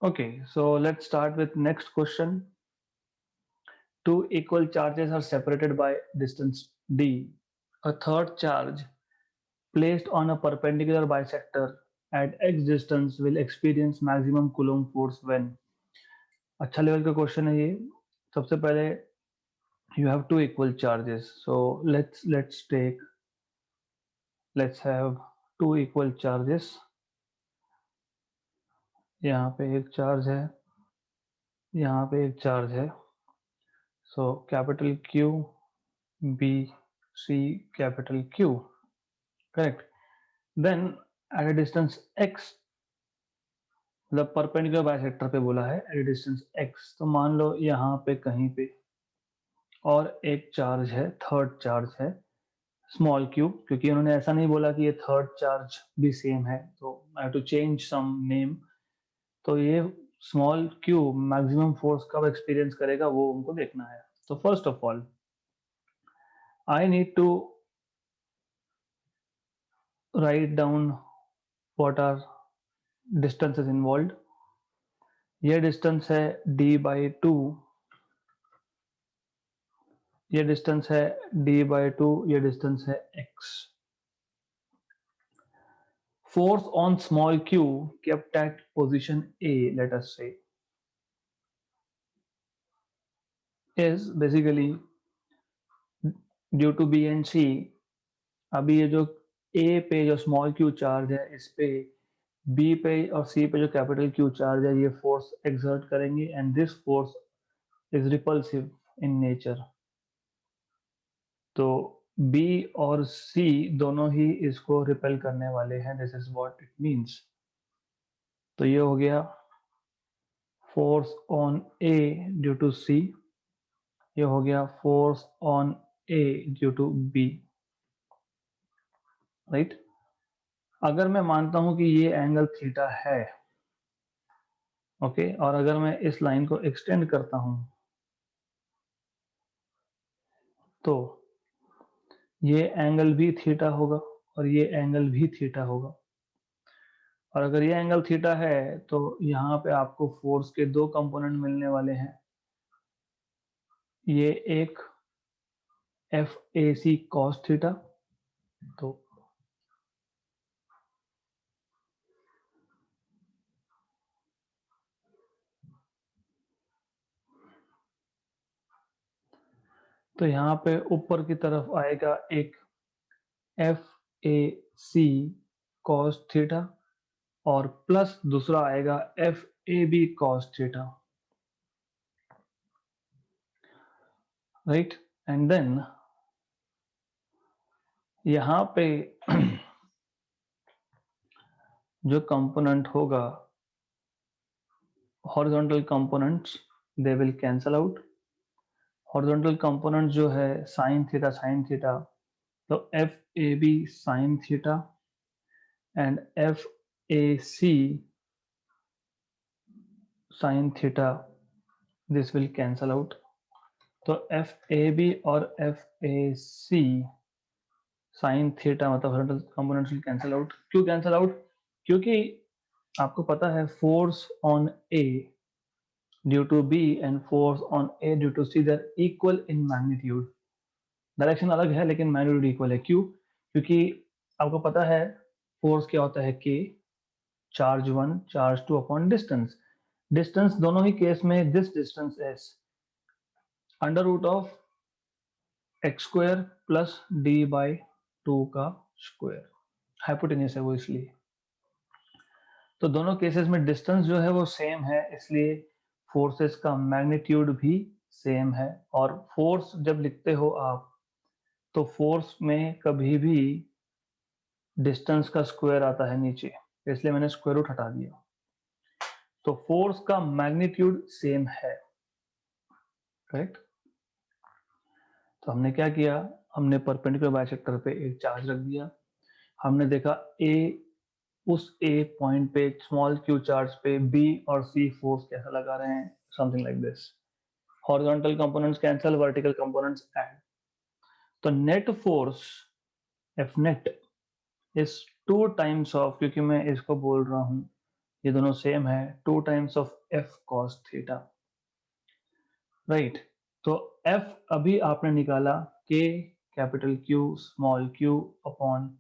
Okay, so let's start with next question. Two equal charges are separated by distance d. A third charge placed on a perpendicular bisector at x distance will experience maximum Coulomb force when. अच्छा level का question है ये. सबसे पहले you have two equal charges, so let's have two equal charges. यहाँ पे एक charge है, यहाँ पे एक चार्ज है. So capital Q, B, C, capital Q. Correct. Then at a distance x, मतलब परपेंडिकुलर बाइसेक्टर पे बोला है एट डिस्टेंस x, तो मान लो यहाँ पे कहीं पे और एक चार्ज है, थर्ड चार्ज है स्मॉल q, क्योंकि उन्होंने ऐसा नहीं बोला कि ये थर्ड चार्ज भी सेम है, तो I have to change some name. तो ये स्मॉल q मैक्सिमम फोर्स कब एक्सपीरियंस करेगा वो उनको देखना है. तो first of all I need to write down what are distances involve. ये डिस्टेंस है d/2, ये डिस्टेंस है d/2, ये डिस्टेंस है x. Force on small q kept at position A, let us say, is basically due to B and C. अभी ये जो A पे जो स्मॉल q चार्ज है, इस पे B पे और C पे जो कैपिटल Q चार्ज है, ये फोर्स एक्सर्ट करेंगे and this force is repulsive in nature. तो B और C दोनों ही इसको रिपेल करने वाले हैं. This is what it means. तो ये हो गया force on A due to C, ये हो गया force on A due to B. Right. अगर मैं मानता हूं कि ये एंगल थीटा है, ओके, और अगर मैं इस लाइन को एक्सटेंड करता हूं तो ये एंगल भी थीटा होगा और ये एंगल भी थीटा होगा. और अगर ये एंगल थीटा है तो यहाँ पे आपको फोर्स के दो कंपोनेंट मिलने वाले हैं. ये एक F A C cos theta, तो यहाँ पे ऊपर की तरफ आएगा एक F A C cos theta और प्लस दूसरा आएगा F A B cos theta. Right. And then यहाँ पे जो कंपोनेंट होगा, horizontal components, they will cancel out. Horizontal component जो है साइन थीटा, तो F A B sine theta and F A C sine theta, this will cancel out. तो F A B और F A C sine theta मतलब horizontal components will cancel out. क्यों cancel out? क्योंकि आपको पता है force on A due to B and force on A due to C, they're equal in magnitude. Direction अलग है लेकिन मैग्नीट्यूड इक्वल है. क्यों? क्योंकि आपको पता है फोर्स क्या होता है, के charge 1 charge 2 upon distance. Distance दोनों ही केस में this distance is under root of X square plus d/2 का स्क्वायर. हाइपोटेन्यूस है वो, इसलिए. तो दोनों केसेस में डिस्टेंस जो है वो सेम है, इसलिए फोर्सेस का मैग्नीट्यूड भी सेम है. और फोर्स जब लिखते हो आप तो फोर्स में कभी भी डिस्टेंस का स्क्वायर आता है नीचे, इसलिए मैंने स्क्वायर रूट हटा दिया. तो फोर्स का मैग्नीट्यूड सेम है. करेक्ट. तो हमने क्या किया, हमने परपेंडिकुलर बाइसेक्टर पे एक चार्ज रख दिया. हमने देखा ए, उस ए पॉइंट पे स्मॉल क्यू चार्ज पे बी और सी फोर्स कैसा लगा रहे हैं, something like this. Horizontal components cancel, vertical components add. तो net force F net is two times of, क्योंकि मैं इसको बोल रहा हूं ये दोनों सेम है, 2 times of F cos theta, right. तो एफ अभी आपने निकाला k capital Q small Q upon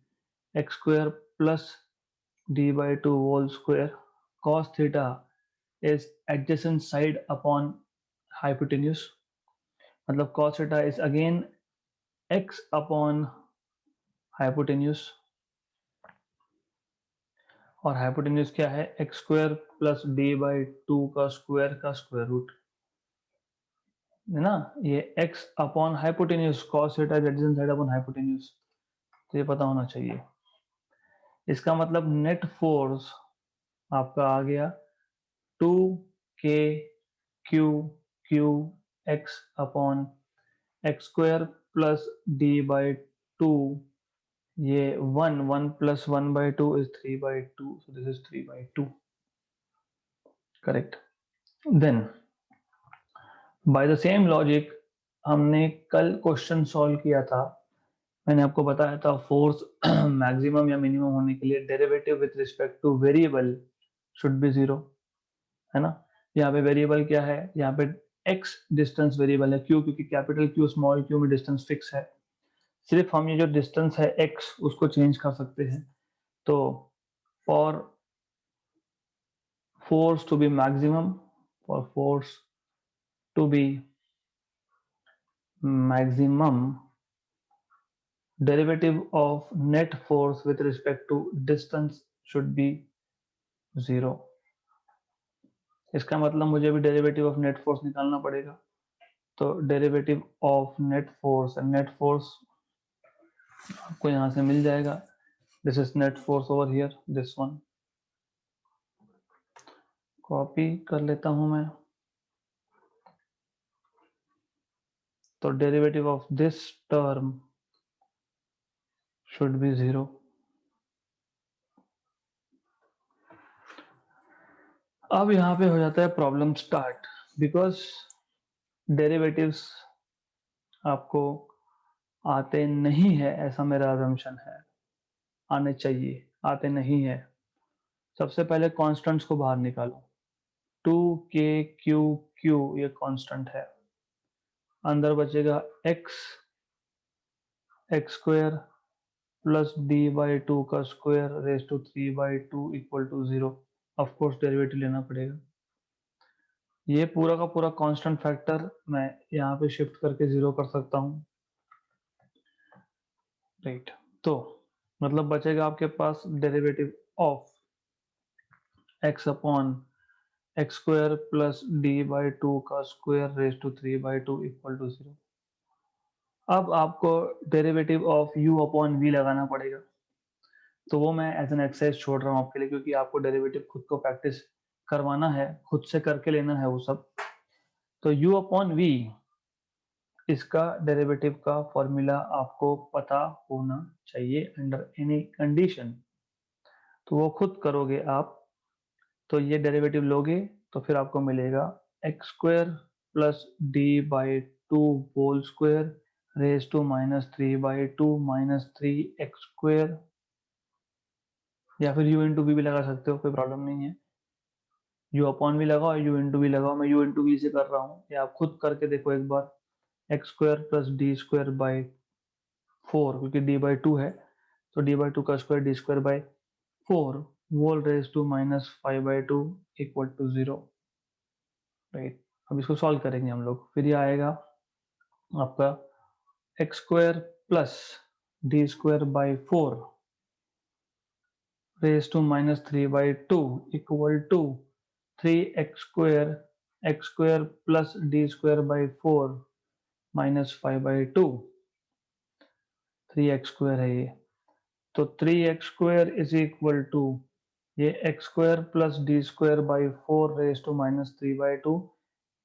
x square plus D by two whole square cos theta is adjacent side upon hypotenuse, मतलब cos theta is again x upon hypotenuse, और hypotenuse क्या है, x square plus D by two का square root, है ना। ये x upon hypotenuse, cos theta is adjacent side upon hypotenuse, तो ये पता होना चाहिए। इसका मतलब नेट फोर्स आपका आ गया 2k Q Q x upon x square plus D by two, ये 1 प्लस 1/2 is 3/2, so this is 3/2, correct. Then by the same logic हमने कल क्वेश्चन सॉल्व किया था, मैंने आपको बताया था फोर्स मैक्सिमम या मिनिमम होने के लिए derivative with respect two variable should be 0, है ना। यहाँ पे वेरिएबल क्या है, यहाँ पे x डिस्टेंस वेरिएबल है, क्यू क्योंकि कैपिटल क्यू स्मॉल क्यू में डिस्टेंस फिक्स है, सिर्फ हम ये जो डिस्टेंस है x उसको चेंज कर सकते हैं। तो for force to be maximum, for force to be maximum, derivative of net force with respect to distance should be 0। इसका मतलब मुझे भी डेरिवेटिव ऑफ नेट फोर्स निकालना पड़ेगा, तो डेरिवेटिव ऑफ नेट फोर्स आपको यहाँ से मिल जाएगा, this is net force over here, this one copy कर लेता हूं मैं, तो derivative of this term should be 0। अब यहाँ पे हो जाता है प्रॉब्लम स्टार्ट, बिकॉज डेरिवेटिव्स आपको आते नहीं है, ऐसा मेरा अजम्पशन है, आने चाहिए, आते नहीं है। सबसे पहले कॉन्स्टेंट्स को बाहर निकालो, 2k क्यू ये कांस्टेंट है, अंदर बचेगा x square plus D by two का square raise to 3/2 equal to 0। Of course derivative लेना पड़ेगा, ये पूरा का पूरा कांस्टेंट फैक्टर मैं यहाँ पे शिफ्ट करके 0 कर सकता हूँ, राइट। तो मतलब बचेगा आपके पास derivative of x upon x square plus D by two का square raise to 3/2 equal to 0। अब आपको derivative of u upon v लगाना पड़ेगा, तो वो मैं एज एन एक्सरसाइज छोड़ रहा हूँ आपके लिए, क्योंकि आपको डेरिवेटिव खुद को प्रैक्टिस करवाना है, खुद से करके लेना है वो सब। तो u अपॉन v, इसका डेरिवेटिव का फॉर्मूला आपको पता होना चाहिए अंडर एनी कंडीशन, तो वो खुद करोगे आप। तो ये डेरिवेटिव लोगे तो फिर आपको मिलेगा X square plus D by two whole square raise to -3/2 -3x square, या फिर u इंटू वी भी लगा सकते हो, कोई प्रॉब्लम नहीं है। u अपॉन भी लगाओ, u इंटू भी लगाओ, मैं u इंटू वी से कर रहा हूँ, या आप खुद करके देखो एक बार। X square plus D square by 4, क्योंकि डी बाई टू है, तो डी बाई टू का square D square by 4 whole raise to -5/2 equal to 0, right. अब इसको सॉल्व करेंगे हम लोग, फिर ये आएगा आपका x square plus D square by 4 raise to -3/2 equal to 3x square plus D square by 4 -5/2, 3x square है ये, तो 3x square is equal to ये x square plus D square by 4 raise to -3/2,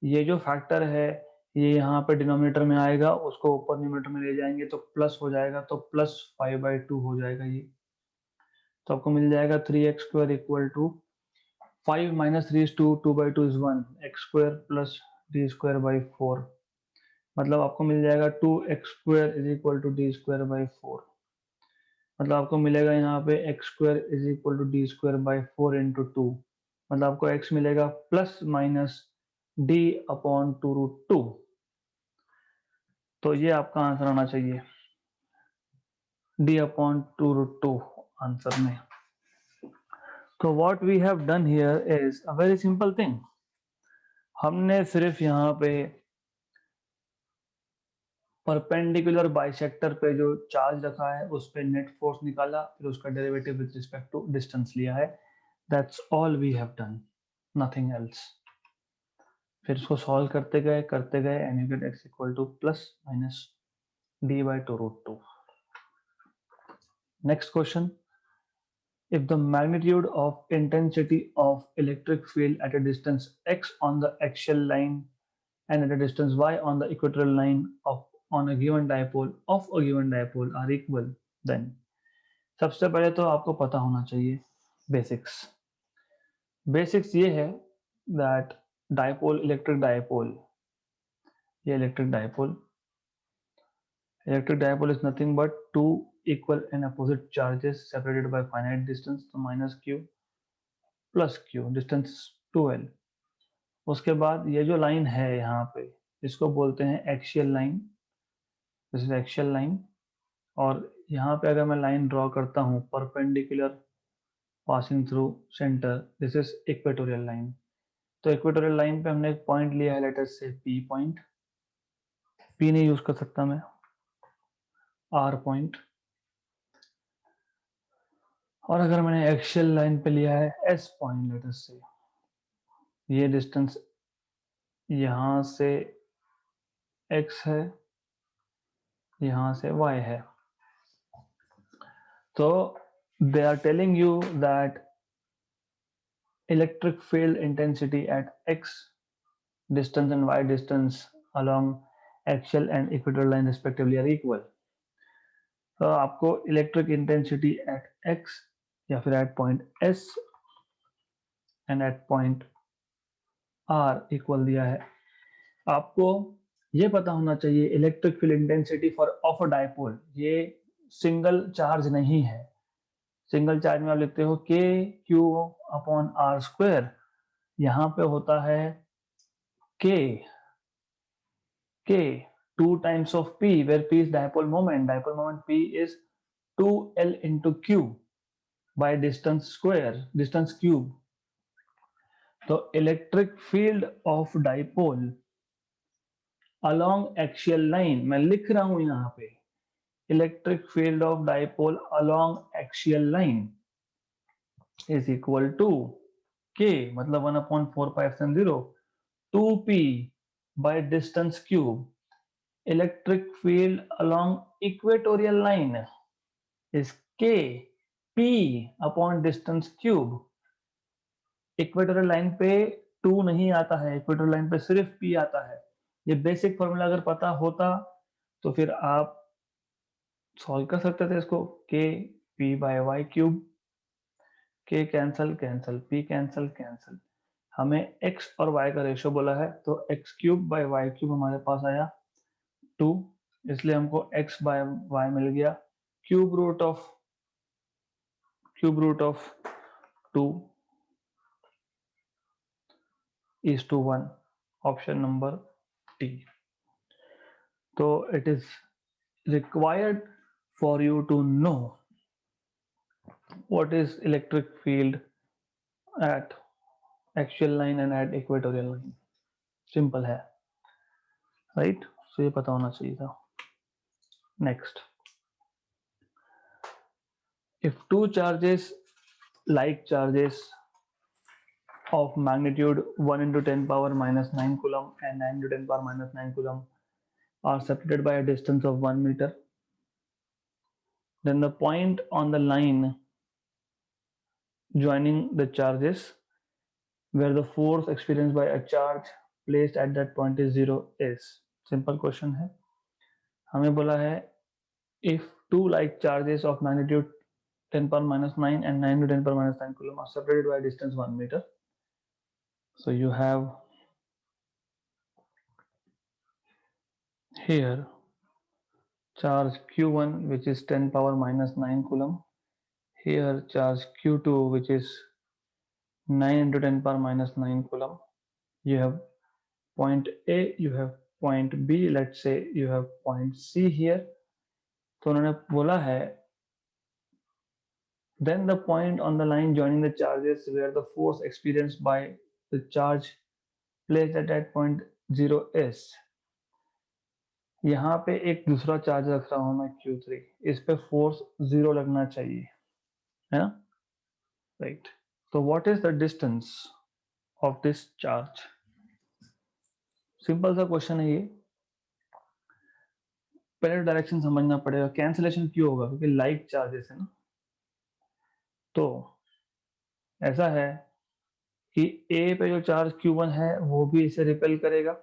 ये जो factor है ये यहाँ पे डिनोमिनेटर में आएगा, उसको ऊपर न्यूमरेटर में ले जाएंगे तो प्लस हो जाएगा, तो +5/2 हो जाएगा ये। तो आपको मिल जाएगा 3x square equal to 5 - 3 is 2, 2/2 is 1, x square plus D square by 4, मतलब आपको मिल जाएगा 2x square is equal to D square by 4, मतलब आपको मिलेगा यहाँ पे x square is equal to D square by 4 into 2, मतलब आपको x मिलेगा प्लस माइनस d अपॉन 2√2। तो ये आपका आंसर आना चाहिए, d अपॉन 2√2 आंसर में। तो what we have done here is a very simple thing. हमने सिर्फ यहाँ पे परपेंडिकुलर बाइसेक्टर पे जो चार्ज रखा है उस पे नेट फोर्स निकाला, फिर उसका derivative with respect to distance लिया है। That's all we have done, nothing else. फिर इसको सॉल्व करते गए and you get x equal to plus minus d by 2√2। Next question, if the magnitude of intensity of electric field at a distance x on the axial line and at a distance y on the equatorial line of on a given dipole are equal, then सबसे पहले तो आपको पता होना चाहिए basics ये है that dipole electric dipole is nothing but two equal and opposite charges separated by finite distance, तो minus q plus q, distance 2l। उसके बाद ये जो लाइन है यहाँ पे इसको बोलते हैं axial line, this is axial line. और यहाँ पे अगर मैं लाइन ड्रॉ करता हूँ perpendicular passing through centre, this is equatorial line. तो इक्वेटोरियल लाइन पे हमने एक पॉइंट लिया है, लेटर से पी पॉइंट, पी नहीं यूज कर सकता मैं, आर पॉइंट। और अगर मैंने एक्सियल लाइन पे लिया है एस पॉइंट, लेटर से ये डिस्टेंस यहाँ से x है, यहाँ से y है। तो they are telling you that electric field intensity at x distance and y distance along axial and equatorial line respectively are equal। तो आपको इलेक्ट्रिक इंटेंसिटी एट x या फिर at point s and at point r equal दिया है। आपको ये पता होना चाहिए electric field intensity for of a dipole ये सिंगल चार्ज नहीं है। सिंगल चार्ज में आप लिखते हो के क्यू अपॉन आर स्क्वायर, यहाँ पे होता है k two times of P, where P is dipole moment P is 2l into q by distance cube। तो electric field of dipole along axial line, मैं लिख रहा हूं यहाँ पे electric field of dipole along axial line is equal to k, मतलब 1/4π0 2p by distance cube। Electric field along equatorial line is k p upon distance cube। Equatorial line पे 2 नहीं आता है, इक्वेटोरियल लाइन पे सिर्फ p आता है। ये बेसिक फॉर्मूला अगर पता होता तो फिर आप सॉल्व कर सकते थे इसको, k p by y cube, k cancel p cancel. हमें x और y का रेशियो बोला है तो x cube by Y cube हमारे पास आया 2, इसलिए हमको x बाय y मिल गया cube root of 2 is to 1, option number D. तो it is required for you to know what is electric field at axial line and at equatorial line. Simple है, right? So ये पता होना चाहिए था। Next, if two charges like charges of magnitude 1 into 10 power minus 9 coulomb and 9 into 10 power minus 9 coulomb are separated by a distance of 1 meter, then the point on the line joining the charges where the force experienced by a charge placed at that point is 0 is। simple question है, हमें बोला है if two like charges of magnitude 10 power minus 9 and 9 to 10 power minus 9 coulomb are separated by a distance 1 meter, so you have here charge q1 which is 10 power minus 9 coulomb, here charge q2 which is 9 into 10 power minus 9 coulomb. You have point A, you have point B, let's say you have point C here. तो उन्होंने बोला है then the point on the line joining the charges where the force experienced by the charge placed at that point 0 is, यहाँ पे एक दूसरा charge रख रहा हूं मैं Q3, इस पे फोर्स 0 लगना चाहिए, है ना, राइट। तो what is the distance of this charge? Simple सा क्वेश्चन है ये, पहले डायरेक्शन समझना पड़ेगा। कैंसिलेशन क्यों होगा? क्योंकि लाइक चार्जेस है ना। तो ऐसा है कि ए पे जो चार्ज Q1 है वो भी इसे रिपेल करेगा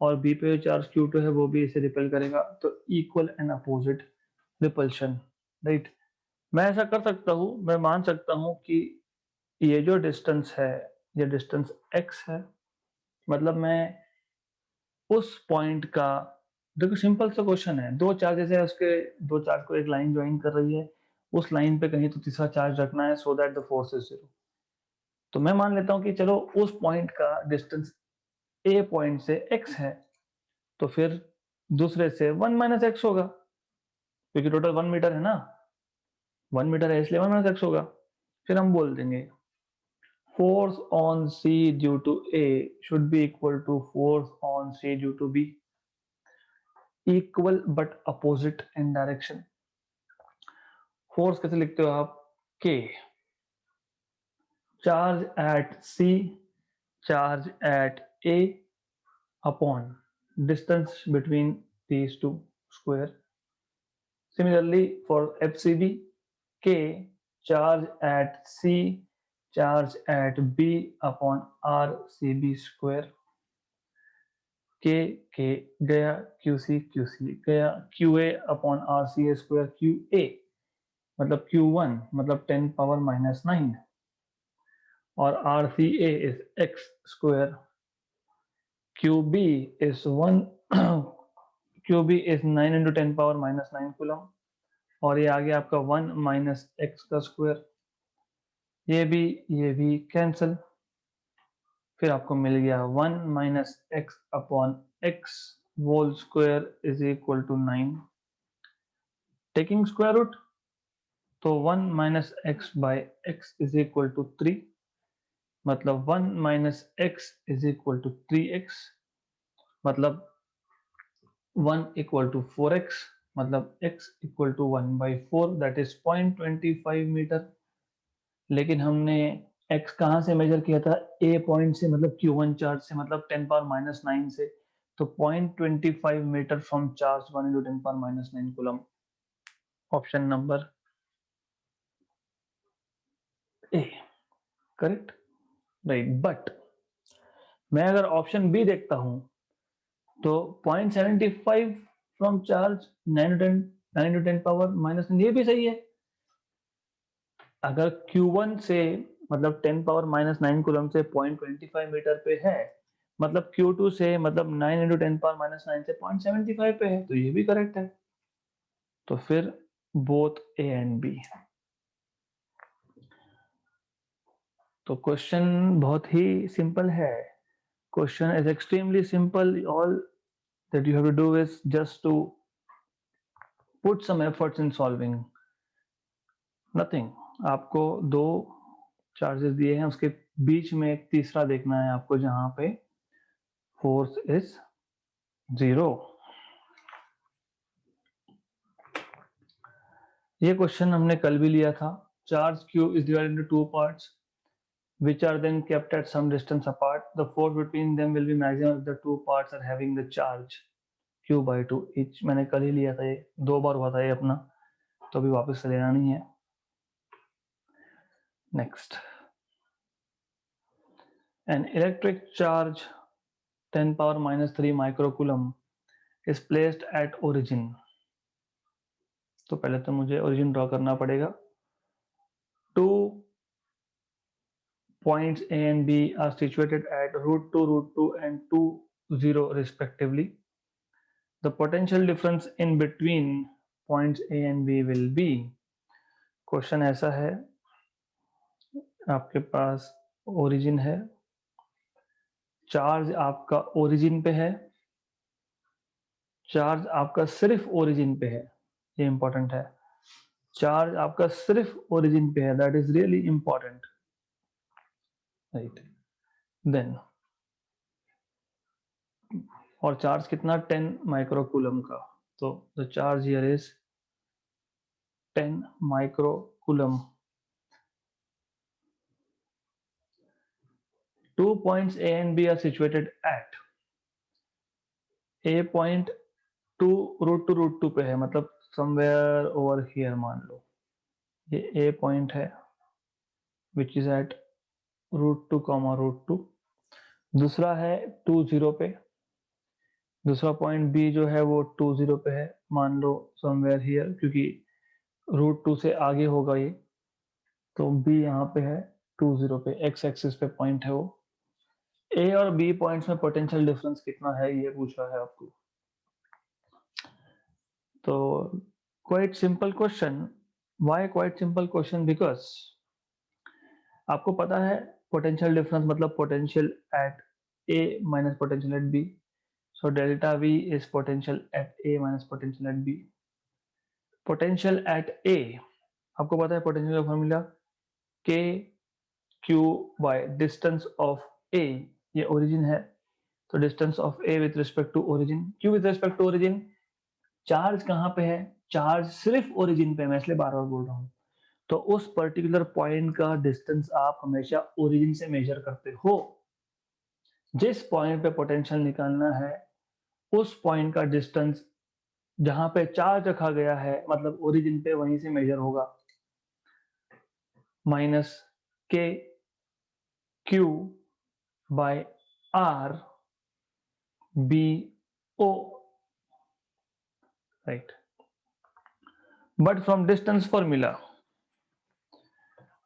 और बी पे जो चार्ज Q2 है वो भी इसे रिपेल करेगा, तो equal and opposite repulsion, right. मैं ऐसा कर सकता हूं, मैं मान सकता हूं कि ये जो डिस्टेंस है, ये डिस्टेंस x है, मतलब मैं उस पॉइंट का, देखो सिंपल सा क्वेश्चन है, दो चार्जेस है, उसके दो चार्ज को एक लाइन ज्वाइन कर रही है, उस लाइन पे कहीं तो तीसरा चार्ज रखना है so that the force is 0। तो मैं मान लेता हूं कि चलो उस पॉइंट का डिस्टेंस ए पॉइंट से x है, तो फिर दूसरे से 1 माइनस एक्स होगा, क्योंकि टोटल 1 मीटर है ना, 1 मीटर है इसलिए 1 माइनस एक्स होगा। फिर हम बोल देंगे force on C due to A should be equal to force on C due to B, equal but opposite in direction। Force कैसे लिखते हो आप? K, charge at C, charge at A upon distance between these two square। Similarly for FCB, K, charge at C, charge at B upon RCB square। के गया, QC गया, QA upon RCA square, QA मतलब Q1 मतलब 10 power minus 9 और RCA is x square, QB is 1 QB is 9 into 10 power minus 9 coulomb, और ये आ गया आपका 1 माइनस एक्स का स्क्वायर, ये भी कैंसिल, फिर आपको मिल गया 1 minus X upon X whole square is equal to 9। Taking square root, तो 1 minus X by X is equal to 3, मतलब 1 minus X is equal to 3x, मतलब 1 इक्वल टू 4x, मतलब x equal to 1/4, that is 0.25 metre. लेकिन हमने x कहाँ से major किया था? a पॉइंट से, मतलब Q1 चार्ज से, मतलब 10 पावर माइनस 9 से, तो 0.25 metre from charge 1 into 10 power minus 9 coulomb. Option number A correct, right. But मैं अगर ऑप्शन बी देखता हूं तो 0.75 from charge 9 to 10 power minus 9, ये भी सही है। अगर Q1 से मतलब 10 पावर माइनस 9 कूलम से 0.25 मीटर पे है, मतलब Q2 से मतलब 9 into 10 पावर माइनस 9 से 0.75 पे है, तो ये भी करेक्ट है। तो फिर बोथ ए एंड बी। तो क्वेश्चन बहुत ही सिंपल है, question is extremely simple, all that you have to do is just to put some efforts in solving, nothing। आपको दो चार्जेस दिए हैं, उसके बीच में एक तीसरा देखना है आपको जहां पे फोर्स इज 0। ये क्वेश्चन हमने कल भी लिया था। Charge Q is divided into two parts which are then kept at some distance apart, the force between them will be maximum if the two parts are having the charge Q/2 each। मैंने कल ही लिया था, ये 2 बार हुआ था ये अपना, तो अभी वापस से लेना नहीं है। Next, an electric charge 10 power minus 3 microcoulomb is placed at origin। तो पहले तो मुझे origin ड्रॉ करना पड़ेगा। Two points A and B are situated at √2 and 2 0 respectively। The potential difference in between points A and B will be, question ऐसा है, आपके पास origin है, चार्ज आपका ओरिजिन पे है, चार्ज आपका सिर्फ ओरिजिन पे है, ये इंपॉर्टेंट है, चार्ज आपका सिर्फ ओरिजिन पे है, that is really important, right. Then और चार्ज कितना 10 माइक्रोकूलम का, तो the charge here is 10 microcoulomb. 2 points A and B are situated at A point 2 √2 पे है, मतलब समवेयर ओवर हियर मान लो ये A पॉइंट है विच इज एट √2, √2। दूसरा है 2 0 पे, दूसरा पॉइंट B जो है वो 2 0 पे है, मान लो समवेयर हियर, क्योंकि √2 से आगे होगा ये, तो B यहाँ पे है 2 0 पे, x एक्सिस पे पॉइंट है वो। A और B पॉइंट्स में पोटेंशियल डिफरेंस कितना है ये पूछा है आपको। तो quite simple question. Why quite simple question? Because आपको पता है पोटेंशियल डिफरेंस मतलब potential at A minus potential at B, so delta V is potential at A minus potential at B. Potential at A आपको पता है potential का formula K Q by distance of A, ये origin है, तो distance of A with respect to origin, Q with respect to origin. Charge कहाँ पे है? चार्ज सिर्फ ओरिजिन पे, मैं इसलिए बार बार बोल रहा हूँ। तो उस पर्टिकुलर पॉइंट का डिस्टेंस आप हमेशा ओरिजिन से मेजर करते हो। जिस पॉइंट पे पोटेंशियल निकालना है उस पॉइंट का डिस्टेंस जहां पे चार्ज रखा गया है मतलब ओरिजिन पे, वहीं से मेजर होगा। Minus k Q by R B O, right. But from distance formula,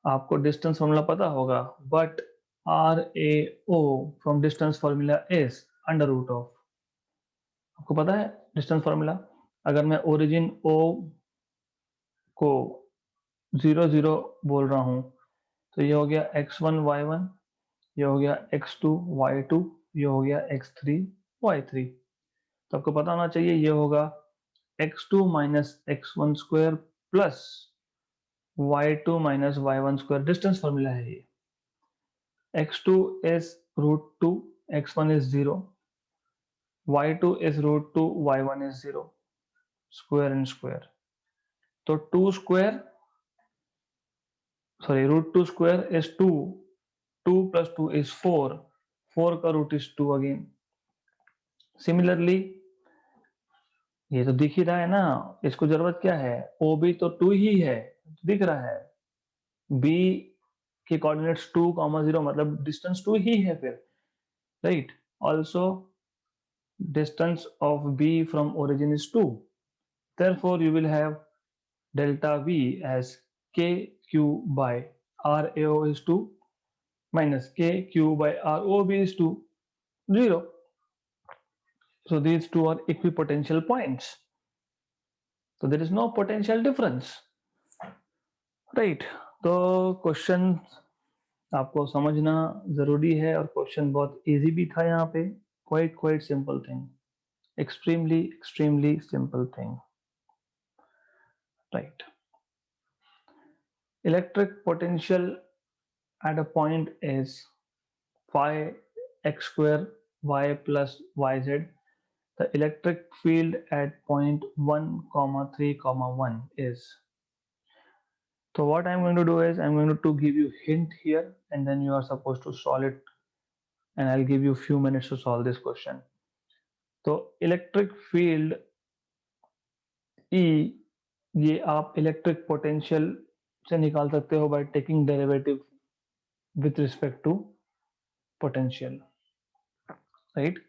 आपको डिस्टेंस फॉर्मूला पता होगा, but R A O from distance formula is under root of, आपको पता है डिस्टेंस फॉर्मूला। अगर मैं ओरिजिन ओ को 0 0 बोल रहा हूं तो ये हो गया x1 y1, ये हो गया x2 y2, ये हो गया x3 y3। तो आपको पता होना चाहिए ये होगा x2 minus x1 square plus y2 minus y1 square, distance formula है ये। x2 is √2, x1 is 0, y2 is √2, y1 is 0, square and square, तो 2 square sorry √2 square is 2, 2 plus 2 is 4, 4 का रूट इज 2 अगेन। सिमिलरली ये तो दिख ही रहा है ना, इसको जरूरत क्या है, ओ बी तो 2 ही है, दिख रहा है। बी के कोऑर्डिनेट्स 2, 0 मतलब डिस्टेंस 2 ही है फिर, right. Also distance of B from origin is 2, therefore you will have delta v as k q by r a o is 2 minus k q by r o b is 2, 0. So these two are equipotential points. So there is no potential difference, right? तो question आपको समझना जरूरी है और question बहुत easy भी था यहाँ पे, quite simple thing, extremely simple thing, right? Electric potential at a point is phi x square y plus yz. The electric field at point 1, 3, 1 is. So what I'm going to do is I'm going to give you hint here and then you are supposed to solve it, and I'll give you a few minutes to solve this question. तो electric field E ये आप electric potential से निकाल सकते हो by taking derivative with respect to potential, right.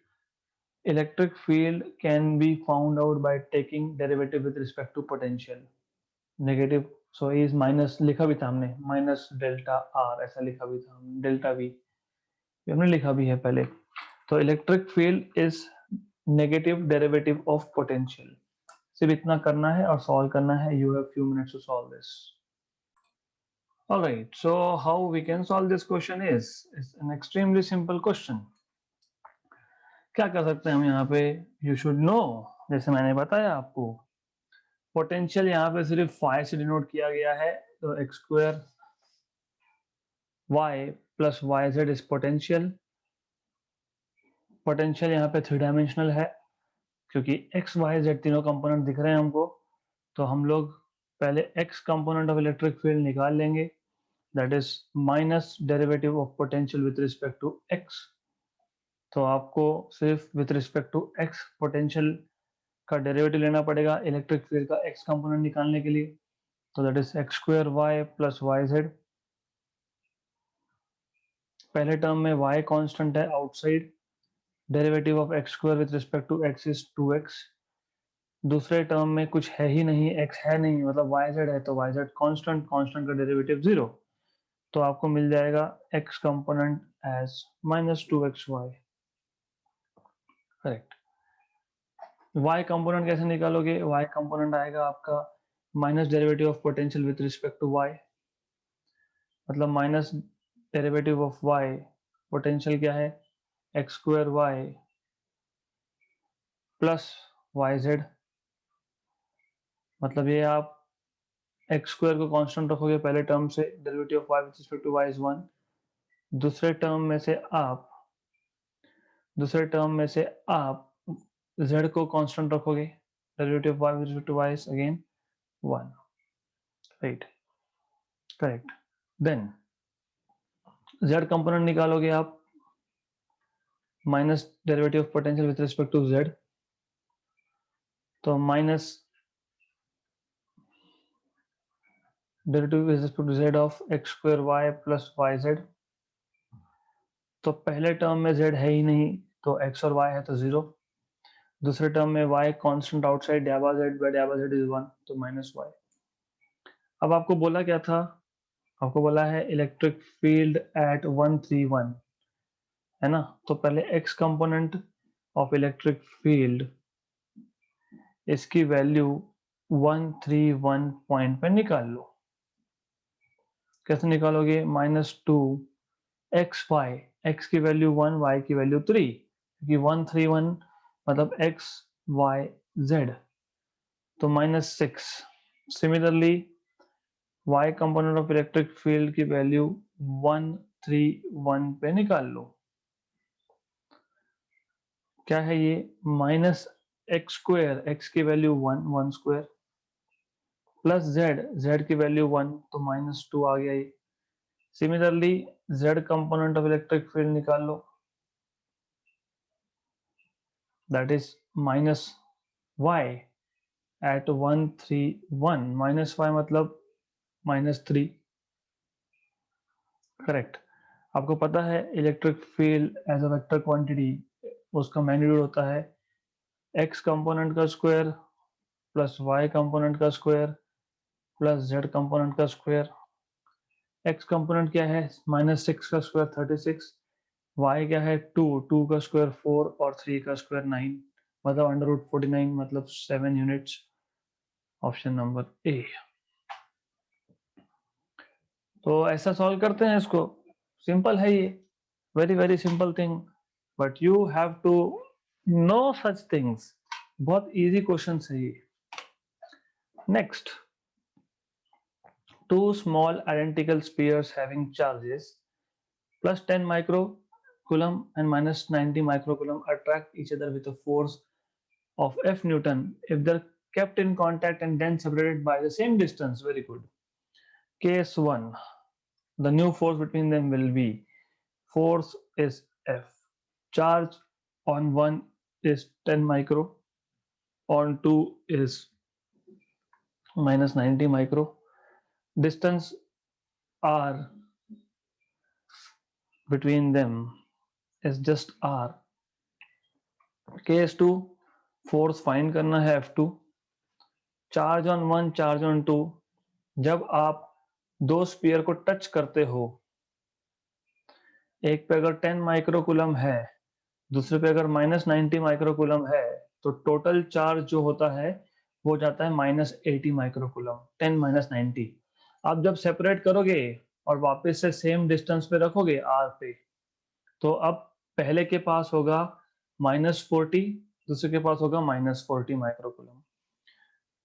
Electric field can be found out by taking derivative with respect to potential. Negative, so is minus लिखा भी था हमने, माइनस डेल्टा आर ऐसा लिखा भी था, डेल्टा वी हमने लिखा भी है पहले। तो electric field is negative derivative of potential, सिर्फ इतना करना है और सॉल्व करना है। You have few minutes to solve this. All right, so how we can solve this question is an extremely simple question. क्या कर सकते हैं हम यहाँ पे? You should know, जैसे मैंने बताया आपको, पोटेंशियल यहाँ पे सिर्फ फाई से डिनोट किया गया है, तो X square Y plus Y Z is potential. Potential यहाँ पे 3 डायमेंशनल है, क्योंकि एक्स वाई जेड तीनों कंपोनेंट दिख रहे हैं हमको, तो हम लोग पहले X component of electric field निकाल लेंगे, that is minus derivative of potential with respect to X. तो आपको सिर्फ with respect to X potential का डेरिवेटिव लेना पड़ेगा इलेक्ट्रिक फील्ड का एक्स कंपोनेंट निकालने के लिए, तो that is X square Y plus Y Z. पहले टर्म में y कांस्टेंट है outside, derivative of X square with respect to x is 2x। दूसरे टर्म में कुछ है ही नहीं, x है नहीं, मतलब yz है, तो yz कांस्टेंट, कांस्टेंट का डेरिवेटिव 0, तो आपको मिल जाएगा x component as minus 2xy। Correct. y component कैसे निकालोगे? y कंपोनेंट आएगा आपका minus derivative of potential with respect to y, मतलब minus derivative of y, potential क्या है X square Y plus Y Z, मतलब ये आप एक्स स्क्वायर को कांस्टेंट रखोगे पहले टर्म से, derivative of Y with respect to Y is 1। दूसरे टर्म में से आप z को कांस्टेंट रखोगे, derivative of Y with respect to Y is again 1, right, correct. Then z component निकालोगे आप, minus derivative of potential with respect to z, तो minus derivative with respect to z of X square Y plus Y Z. तो पहले term में z है ही नहीं, तो x और y है तो 0। दूसरे टर्म में y constant outside, dhaba z is 1, तो माइनस y। अब आपको बोला क्या था? आपको बोला है इलेक्ट्रिक फील्ड एट 131, है ना? तो पहले x component of electric field, इसकी वैल्यू 131 पॉइंट पे निकाल लो। कैसे निकालोगे? माइनस 2 एक्स वाई, एक्स की वैल्यू 1, वाई की वैल्यू 3, क्योंकि 131 मतलब एक्स वाई जेड, तो minus 6। Similarly y component of electric field की वैल्यू 131 पे निकाल लो। क्या है ये? माइनस एक्स स्क्वायर, एक्स की value 1, 1 square, plus Z, Z की वैल्यू 1, तो माइनस 2 आ गया ये। Similarly z component of electric field निकाल लो, that is minus y at 131, minus y मतलब माइनस 3, करेक्ट। आपको पता है electric field as a vector quantity, उसका मैग्नीट्यूड होता है x कंपोनेंट का स्क्वायर प्लस y कंपोनेंट का स्क्वायर प्लस z कंपोनेंट का स्क्वायर। x कंपोनेंट क्या है? माइनस 6 का स्क्वायर 36, y क्या है? 2, 2 का स्क्वायर 4 और 3 का स्क्वायर 9, मतलब अंडर रूट 49, मतलब 7 यूनिट्स। ऑप्शन नंबर ए। तो ऐसा सॉल्व करते हैं इसको, सिंपल है ये, very very simple thing, but you have to know such things. बहुत इजी क्वेश्चन है ये। Next, two small identical spheres having charges plus 10 microcoulomb and minus 90 microcoulomb attract each other with a force of F Newton if they're kept in contact and then separated by the same distance. Very good. Case 1, the new force between them will be, force is F, charge on one is 10 micro, on two is minus 90 micro, distance r between them is just r. Case 2, force find करना है F2, charge on 1, charge on 2, जब आप दो spear को touch करते हो, एक पे अगर 10 माइक्रोकूलम है, दूसरे पे अगर माइनस 90 माइक्रोकूलम है, तो टोटल चार्ज जो होता है वो जाता है माइनस 80 माइक्रोकूलम, 10 माइनस 90। आप जब सेपरेट करोगे और वापस से सेम डिस्टेंस पे रखोगे r पे, तो अब पहले के पास होगा -40, दूसरे के पास होगा -40 माइक्रोकूलम।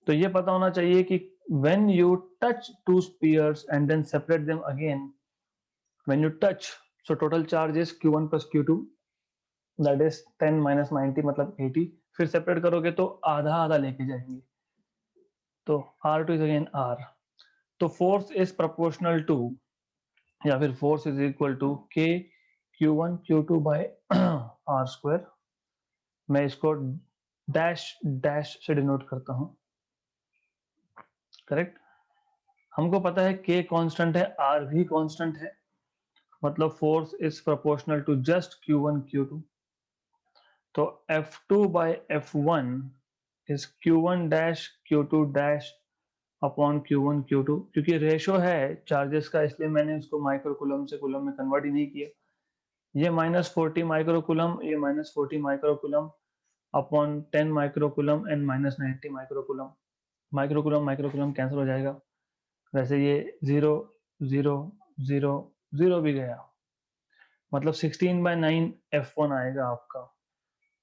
तो ये पता होना चाहिए कि when you touch two spheres and then separate them again, when you touch, so total charge is q1 plus q2, that is 10 minus 90 मतलब 80, फिर सेपरेट करोगे तो आधा आधा लेके जाएंगे, तो r2 is again r, तो फोर्स इज प्रोपोर्शनल टू, या फिर force is equal to k q1 q2 by r square. मैं इसको डैश डैश से डिनोट करता हूं, करेक्ट। हमको पता है k कांस्टेंट है, r भी कांस्टेंट है, मतलब force is proportional to just q1 q2। तो F2 by F1 is q1 dash q2 dash upon q1 q2, क्योंकि रेशो है चार्जेस का, इसलिए मैंने इसको माइक्रोकूलम से कूलम में कन्वर्ट ही नहीं किया। ये -40 माइक्रोकूलम, ये -40 microcoulomb upon 10 microcoulomb and -90 microcoulomb. Microcoulomb microcoulomb cancel हो जाएगा, वैसे ये 0 0 0 0 भी गया, मतलब 16/9 F1 आएगा आपका।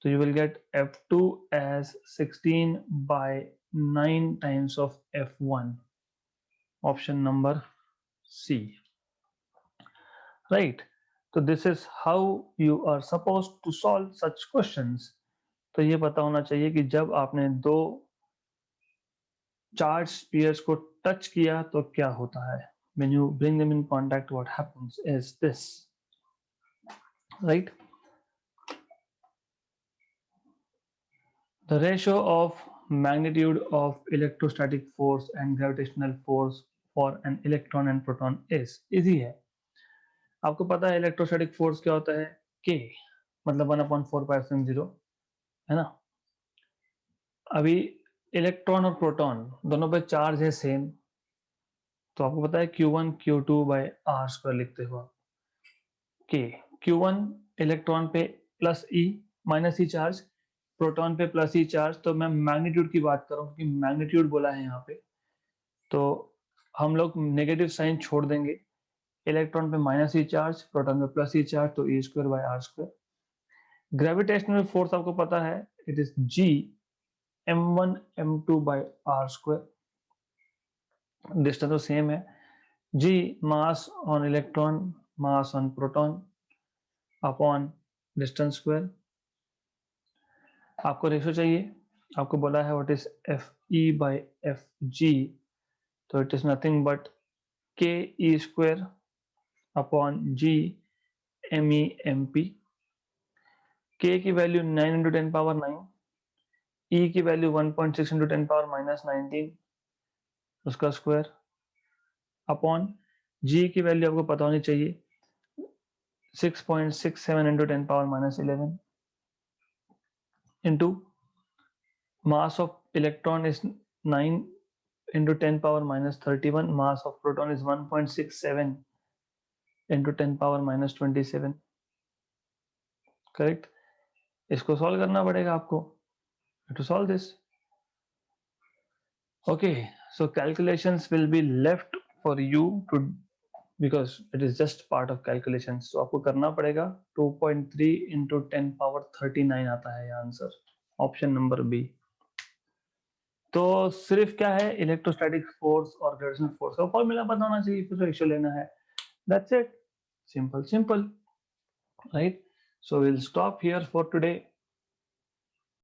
तो you will get F2 as 16/9 times of F1, option number C, right? So this is how you are supposed to solve such questions. तो ये पता होना चाहिए कि जब आपने दो चार्ज स्पीयर्स को टच किया तो क्या होता है। When you bring them in contact, what happens is this, right? The ratio of magnitude of electrostatic force and gravitational force for an electron and proton is easy है। आपको पता है इलेक्ट्रोस्टैटिक फोर्स क्या होता है, k मतलब 1/4πε0, है ना। अभी इलेक्ट्रॉन और प्रोटॉन दोनों पे चार्ज है सेम, तो आपको पता है q1 q2 by r square लिखते हो आप। k q1 इलेक्ट्रॉन पे plus e minus E charge, proton पे प्लस ई चार्ज। तो मैं मैग्नीट्यूड की बात कर रहा हूँ, क्योंकि मैग्नीट्यूड बोला है यहाँ पे, तो हम लोग नेगेटिव साइन छोड़ देंगे। इलेक्ट्रॉन पे माइनस ई चार्ज, प्रोटॉन पे प्लस ई चार्ज, तो e square by r square. Gravitational force आपको पता है, it is g m1 m2 by r square. Distance तो सेम है, g mass on electron mass on proton upon distance square. आपको ratio चाहिए, आपको बोला है what is F E by F G, तो it is nothing but K E square upon G M E M P. K की value 9 into 10 power 9, ई की value 1.6 into 10 power -19 उसका square upon जी की वैल्यू आपको पता होनी चाहिए 6.67 into 10 power -11 into mass of electron is 9 into 10 power -31, mass of proton is 1.67 into 10 power -27, correct. इसको solve करना पड़ेगा आपको to solve this. Okay, so calculations will be left for you to, because it is just part of calculation. तो आपको करना पड़ेगा 2.3 into 10 power 39 आता है आंसर, ऑप्शन नंबर बी। तो सिर्फ क्या है, इलेक्ट्रोस्टैटिक फोर्स और ग्रेविटेशनल फोर्स का फॉर्मूला पता होना चाहिए, फिर रेशियो लेना है, that's it, simple simple, right. So will stop here for today.